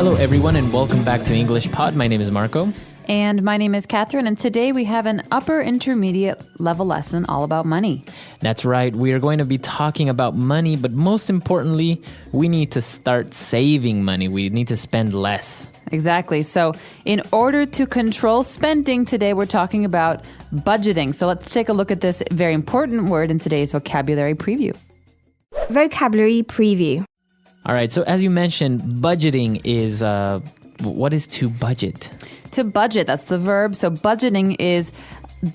Hello, everyone, and welcome back to English Pod. My name is Marco. And my name is Catherine, and today we have an upper intermediate level lesson all about money. That's right. We are going to be talking about money, but most importantly, we need to start saving money. We need to spend less. Exactly. So in order to control spending, today we're talking about budgeting. So let's take a look at this very important word in today's vocabulary preview. Vocabulary preview. All right. So as you mentioned, budgeting is, what is to budget? To budget, that's the verb. So budgeting is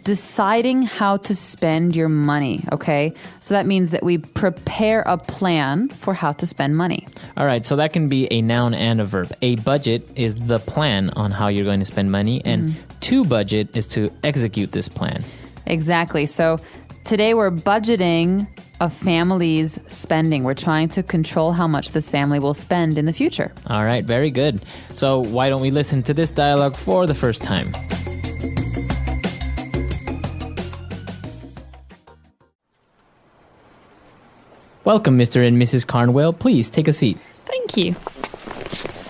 deciding how to spend your money, okay? So that means that we prepare a plan for how to spend money. All right, so that can be a noun and a verb. A budget is the plan on how you're going to spend money, and to budget is to execute this plan. Exactly. So today we're budgeting a family's spending. We're trying to control how much this family will spend in the future. All right, very good. So why don't we listen to this dialogue for the first time? Welcome, Mr. and Mrs. Carnwell. Please take a seat. Thank you.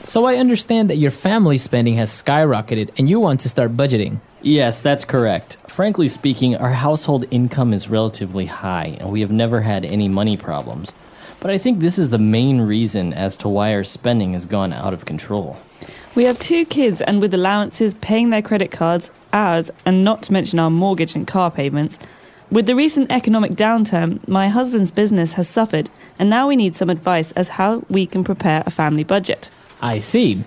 So I understand that your family spending has skyrocketed and you want to start budgeting. Yes, that's correct. Frankly speaking, our household income is relatively high and we have never had any money problems. But I think this is the main reason as to why our spending has gone out of control. We have 2 kids, and with allowances, paying their credit cards, ours, and not to mention our mortgage and car payments, with the recent economic downturn, my husband's business has suffered, and now we need some advice as how we can prepare a family budget. I see.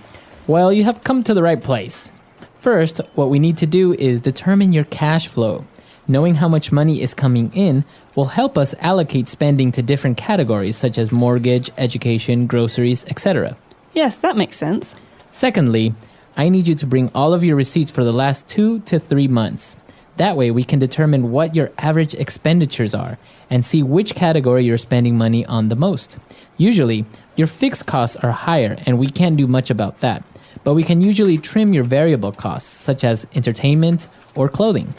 Well, you have come to the right place. First, what we need to do is determine your cash flow. Knowing how much money is coming in will help us allocate spending to different categories such as mortgage, education, groceries, etc. Yes, that makes sense. Secondly, I need you to bring all of your receipts for the last 2 to 3 months. That way we can determine what your average expenditures are and see which category you're spending money on the most. Usually, your fixed costs are higher and we can't do much about that. But we can usually trim your variable costs, such as entertainment or clothing.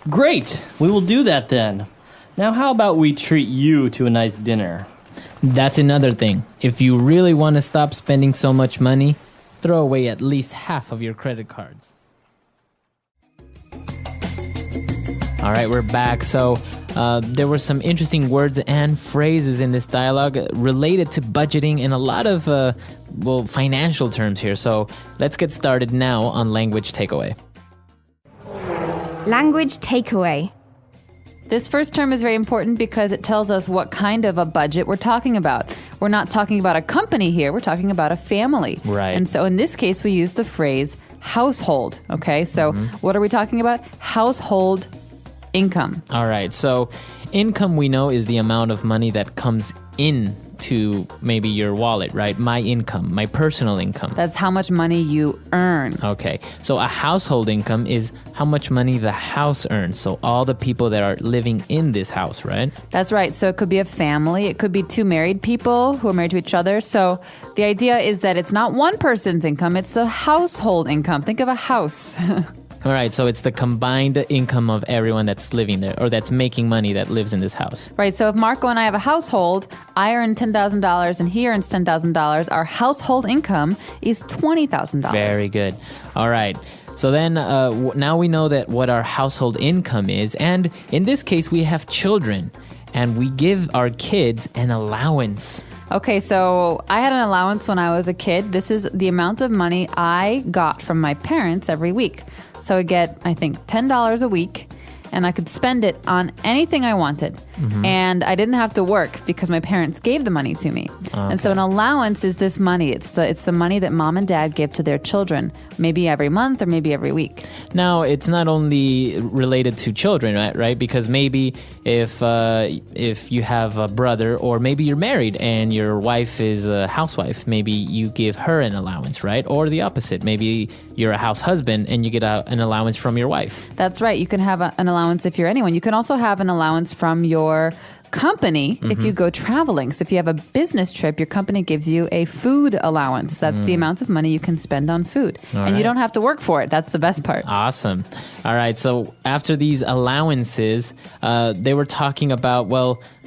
Great! We will do that then. Now how about we treat you to a nice dinner? That's another thing. If you really want to stop spending so much money, throw away at least half of your credit cards. All right, we're back. So there were some interesting words and phrases in this dialogue related to budgeting and a lot of, financial terms here. So let's get started now on language takeaway. Language takeaway. This first term is very important because it tells us what kind of a budget we're talking about. We're not talking about a company here. We're talking about a family. Right. And so in this case, we use the phrase household. Okay, so what are we talking about? Household income. All right, so income we know is the amount of money that comes in to maybe your wallet, right? My income, my personal income. That's how much money you earn. Okay, so a household income is how much money the house earns. So all the people that are living in this house, right? That's right. So it could be a family. It could be 2 married people who are married to each other. So the idea is that it's not one person's income, it's the household income. Think of a house. All right, so it's the combined income of everyone that's living there or that's making money that lives in this house. Right, so if Marco and I have a household, I earn $10,000 and he earns $10,000. Our household income is $20,000. Very good. All right. So then now we know that what our household income is. And in this case, we have children and we give our kids an allowance. Okay, so I had an allowance when I was a kid. This is the amount of money I got from my parents every week. So I get, I think, $10 a week, and I could spend it on anything I wanted. And I didn't have to work because my parents gave the money to me. Okay. And so an allowance is this money. It's the money that mom and dad give to their children, maybe every month or maybe every week. Now, it's not only related to children, right? Because maybe if you have a brother or maybe you're married and your wife is a housewife, maybe you give her an allowance, right? Or the opposite. Maybe you're a house husband and you get an allowance from your wife. That's right. You can have an allowance if you're anyone. You can also have an allowance from your company if you go traveling. So if you have a business trip, your company gives you a food allowance. That's the amount of money you can spend on food. And you don't have to work for it. That's the best part. Awesome. All right. So after these allowances, they were talking about,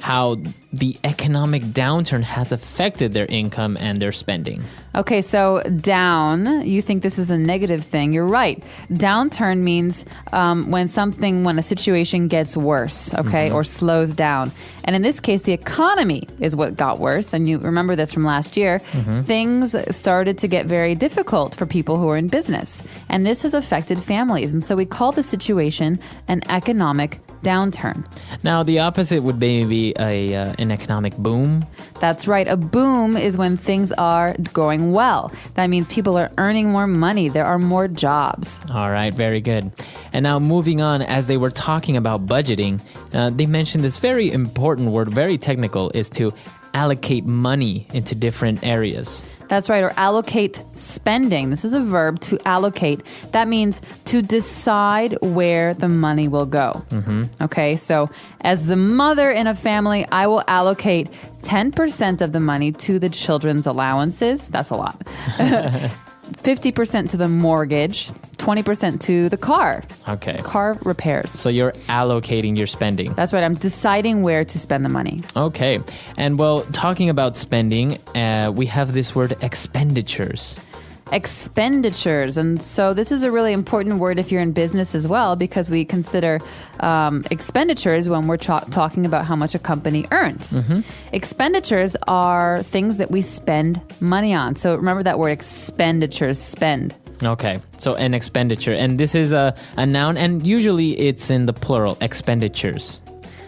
how the economic downturn has affected their income and their spending. Okay, so down, you think this is a negative thing. You're right. Downturn means when a situation gets worse, okay, or slows down. And in this case, the economy is what got worse. And you remember this from last year. Things started to get very difficult for people who are in business. And this has affected families. And so we call the situation an economic downturn. Now, the opposite would maybe an economic boom. That's right. A boom is when things are going well. That means people are earning more money. There are more jobs. All right, very good. And now moving on, as they were talking about budgeting, they mentioned this very important word, very technical, is to allocate money into different areas. That's right, or allocate spending. This is a verb, to allocate. That means to decide where the money will go. Okay, so as the mother in a family, I will allocate 10% of the money to the children's allowances. That's a lot. 50% to the mortgage, 20% to the car. Okay. Car repairs. So you're allocating your spending. That's right. I'm deciding where to spend the money. Okay. And well, talking about spending, we have this word expenditures. Expenditures. And so this is a really important word if you're in business as well, because we consider expenditures when we're talking about how much a company earns. Expenditures are things that we spend money on. So remember that word expenditures, spend. Okay, so an expenditure. And this is a noun, and usually it's in the plural, expenditures.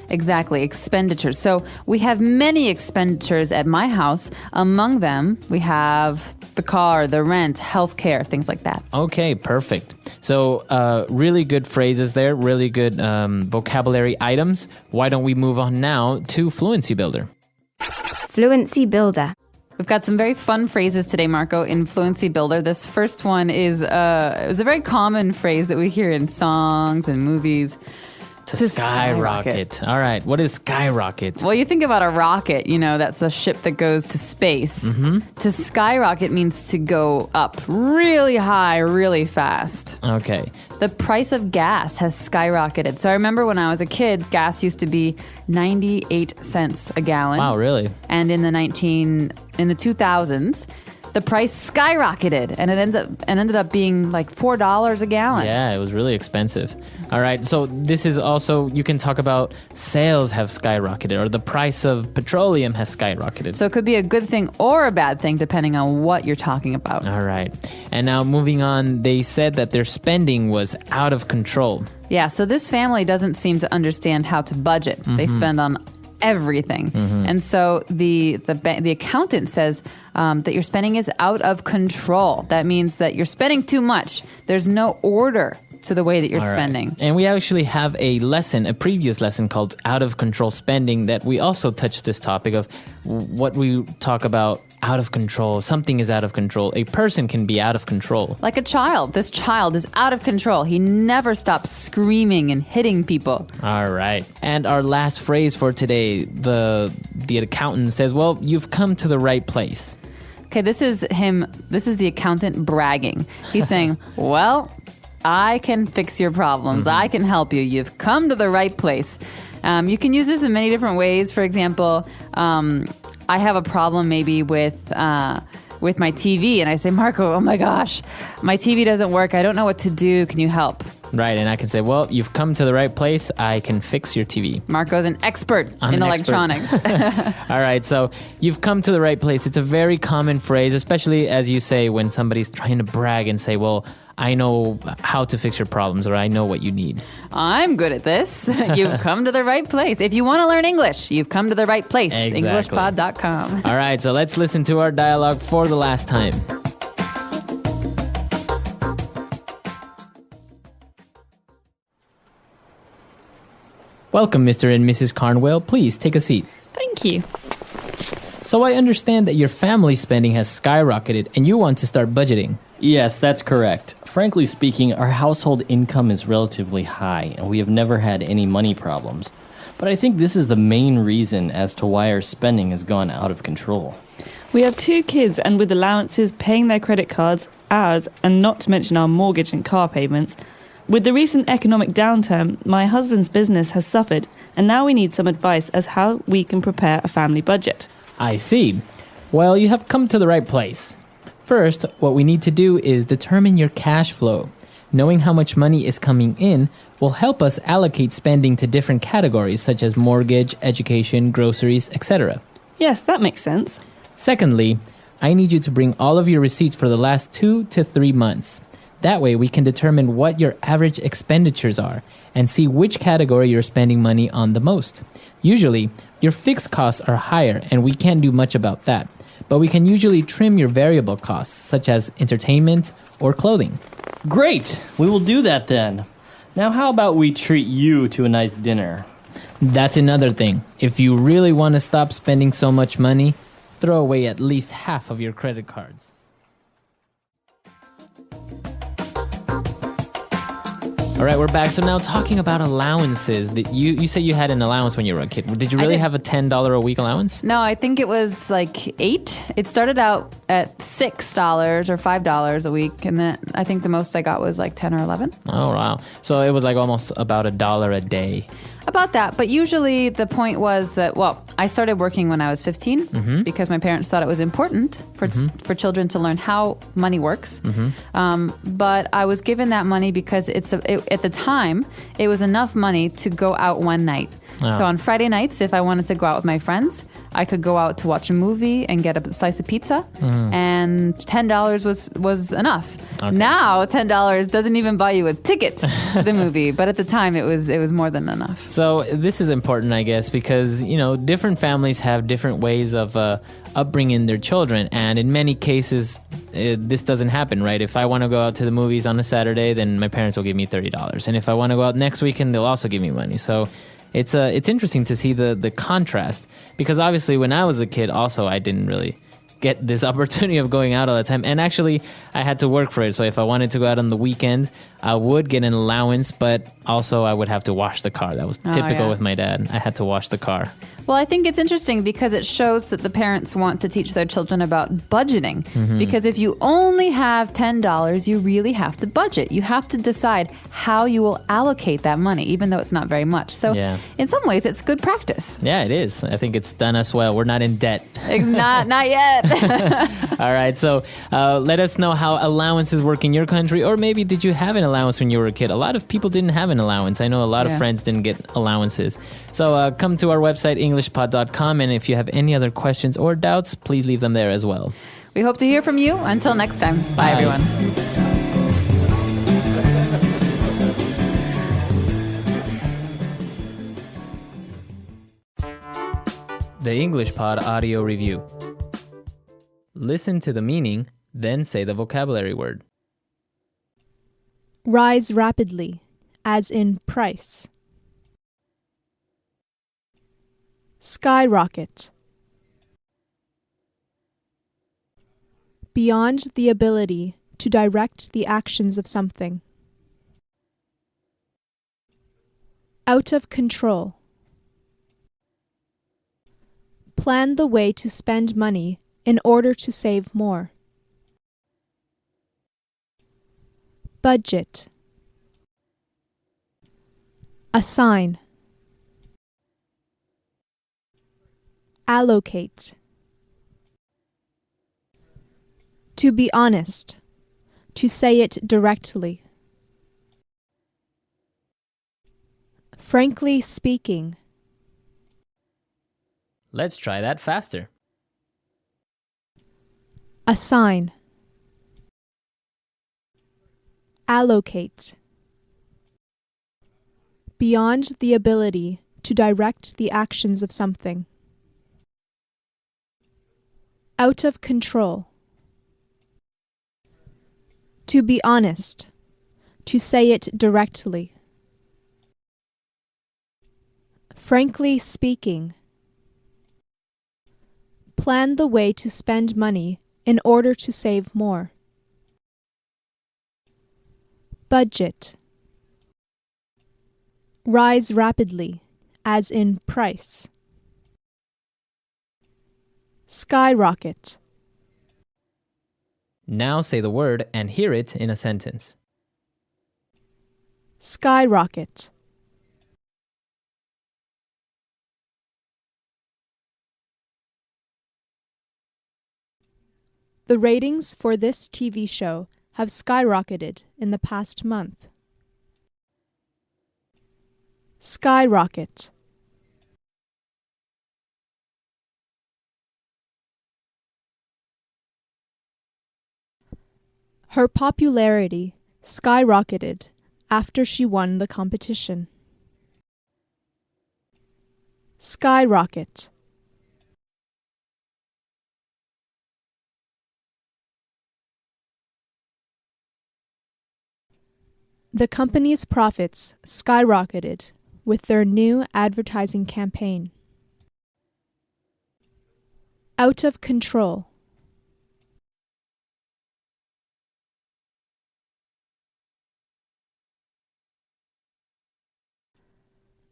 Exactly, expenditures. So we have many expenditures at my house. Among them, we have the car, the rent, healthcare, things like that. Okay, perfect. So really good phrases there, really good vocabulary items. Why don't we move on now to Fluency Builder? Fluency Builder. We've got some very fun phrases today, Marco, in Fluency Builder. This first one is a very common phrase that we hear in songs and movies. To skyrocket. All right. What is skyrocket? Well, you think about a rocket, that's a ship that goes to space. To skyrocket means to go up really high, really fast. Okay. The price of gas has skyrocketed. So I remember when I was a kid, gas used to be 98 cents a gallon. Wow, really? And in the 2000s, the price skyrocketed, and it ended up being like $4 a gallon. Yeah, it was really expensive. All right, so this is also, you can talk about sales have skyrocketed, or the price of petroleum has skyrocketed. So it could be a good thing or a bad thing, depending on what you're talking about. All right. And now moving on, they said that their spending was out of control. Yeah, so this family doesn't seem to understand how to budget. They spend on everything. And so the accountant says that your spending is out of control. That means that you're spending too much. There's no order to the way that you're spending. And we actually have a previous lesson called Out of Control Spending that we also touched this topic of what we talk about out of control. Something is out of control. A person can be out of control. Like a child. This child is out of control. He never stops screaming and hitting people. All right. And our last phrase for today, the accountant says, well, you've come to the right place. Okay, this is the accountant bragging. He's saying, well, I can fix your problems. I can help you. You've come to the right place. You can use this in many different ways. For example, I have a problem maybe with my TV, and I say, Marco, oh my gosh, my TV doesn't work. I don't know what to do. Can you help? Right, and I can say, well, you've come to the right place. I can fix your TV. Marco's an expert in electronics. All right, so you've come to the right place. It's a very common phrase, especially as you say when somebody's trying to brag and say, well, I know how to fix your problems, or I know what you need. I'm good at this. You've come to the right place. If you want to learn English, you've come to the right place. Exactly. Englishpod.com. All right, so let's listen to our dialogue for the last time. Welcome, Mr. and Mrs. Carnwell. Please take a seat. Thank you. So I understand that your family spending has skyrocketed and you want to start budgeting. Yes, that's correct. Frankly speaking, our household income is relatively high, and we have never had any money problems. But I think this is the main reason as to why our spending has gone out of control. We have 2 kids, and with allowances, paying their credit cards, ours, and not to mention our mortgage and car payments, With the recent economic downturn, my husband's business has suffered, and now we need some advice as how we can prepare a family budget. I see. Well, you have come to the right place. First, what we need to do is determine your cash flow. Knowing how much money is coming in will help us allocate spending to different categories such as mortgage, education, groceries, etc. Yes, that makes sense. Secondly, I need you to bring all of your receipts for the last 2 to 3 months. That way we can determine what your average expenditures are and see which category you're spending money on the most. Usually, your fixed costs are higher and we can't do much about that, but we can usually trim your variable costs such as entertainment or clothing. Great! We will do that then. Now how about we treat you to a nice dinner? That's another thing. If you really want to stop spending so much money, throw away at least half of your credit cards. All right, we're back. So now talking about allowances. You say you had an allowance when you were a kid. Did you really have a $10 a week allowance? No, I think it was like $8. It started out at $6 or $5 a week, and then I think the most I got was like 10 or 11. Oh, wow. So it was like almost about $1 a day. About that, but usually the point was that, well, I started working when I was 15 because my parents thought it was important for children to learn how money works. But I was given that money because at the time, it was enough money to go out one night. So on Friday nights, if I wanted to go out with my friends, I could go out to watch a movie and get a slice of pizza, and $10 was enough. Okay. Now $10 doesn't even buy you a ticket to the movie, but at the time it was more than enough. So this is important, I guess, because different families have different ways of upbringing their children, and in many cases, this doesn't happen, right? If I want to go out to the movies on a Saturday, then my parents will give me $30, and if I want to go out next weekend, they'll also give me money. So it's interesting to see the contrast, because obviously when I was a kid also I didn't really get this opportunity of going out all the time, and actually I had to work for it. So if I wanted to go out on the weekend, I would get an allowance, but also I would have to wash the car. That was typical with my dad. I had to wash the car. Well, I think it's interesting because it shows that the parents want to teach their children about budgeting. Because if you only have $10, you really have to budget. You have to decide how you will allocate that money, even though it's not very much. So in some ways, it's good practice. Yeah, it is. I think it's done us well. We're not in debt. Not yet. All right. So let us know how allowances work in your country, or maybe did you have an allowance when you were a kid? A lot of people didn't have an allowance. I know a lot of friends didn't get allowances. So come to our website, englishpod.com, and if you have any other questions or doubts, please leave them there as well. We hope to hear from you. Until next time. Bye everyone. The English Pod Audio Review. Listen to the meaning, then say the vocabulary word. Rise rapidly, as in price. Skyrocket. Beyond the ability to direct the actions of something. Out of control. Plan the way to spend money in order to save more. Budget. Assign. Allocate. To be honest. To say it directly. Frankly speaking. Let's try that faster. Assign. Allocate. Beyond the ability to direct the actions of something. Out of control. To be honest. To say it directly. Frankly speaking. Plan the way to spend money in order to save more. Budget. Rise rapidly, as in price. Skyrocket. Now say the word and hear it in a sentence. Skyrocket. The ratings for this TV show have skyrocketed in the past month. Skyrocket. Her popularity skyrocketed after she won the competition. Skyrocket. The company's profits skyrocketed with their new advertising campaign. Out of control.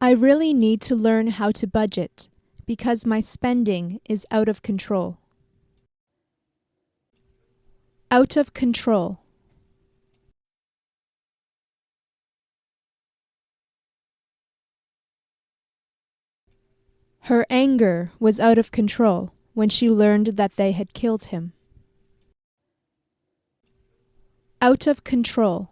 I really need to learn how to budget because my spending is out of control. Out of control. Her anger was out of control when she learned that they had killed him. Out of control.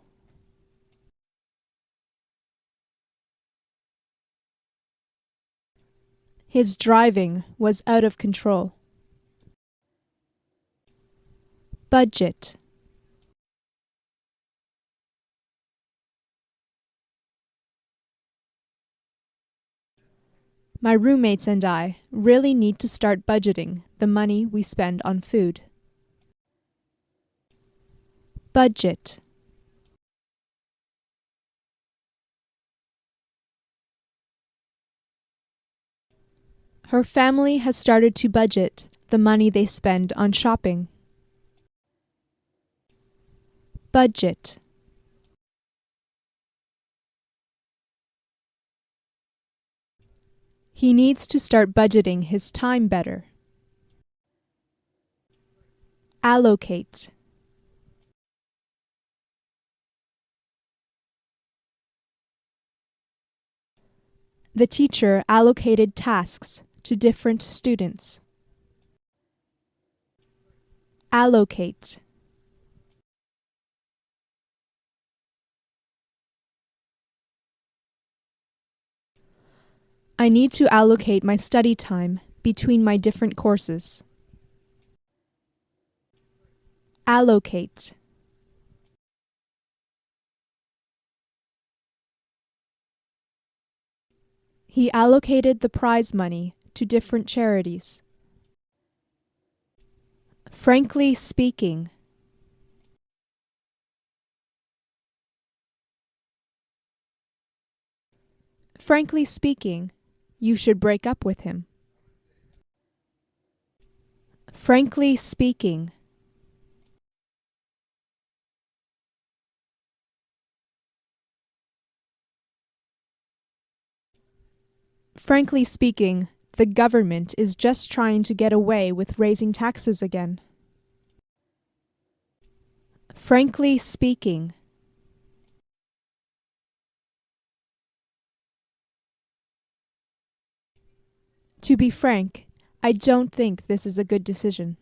His driving was out of control. Budget. My roommates and I really need to start budgeting the money we spend on food. Budget. Her family has started to budget the money they spend on shopping. Budget. He needs to start budgeting his time better. Allocate. The teacher allocated tasks to different students. Allocate. I need to allocate my study time between my different courses. Allocate. He allocated the prize money to different charities. Frankly speaking. Frankly speaking, you should break up with him. Frankly speaking. Frankly speaking, the government is just trying to get away with raising taxes again. Frankly speaking. To be frank, I don't think this is a good decision.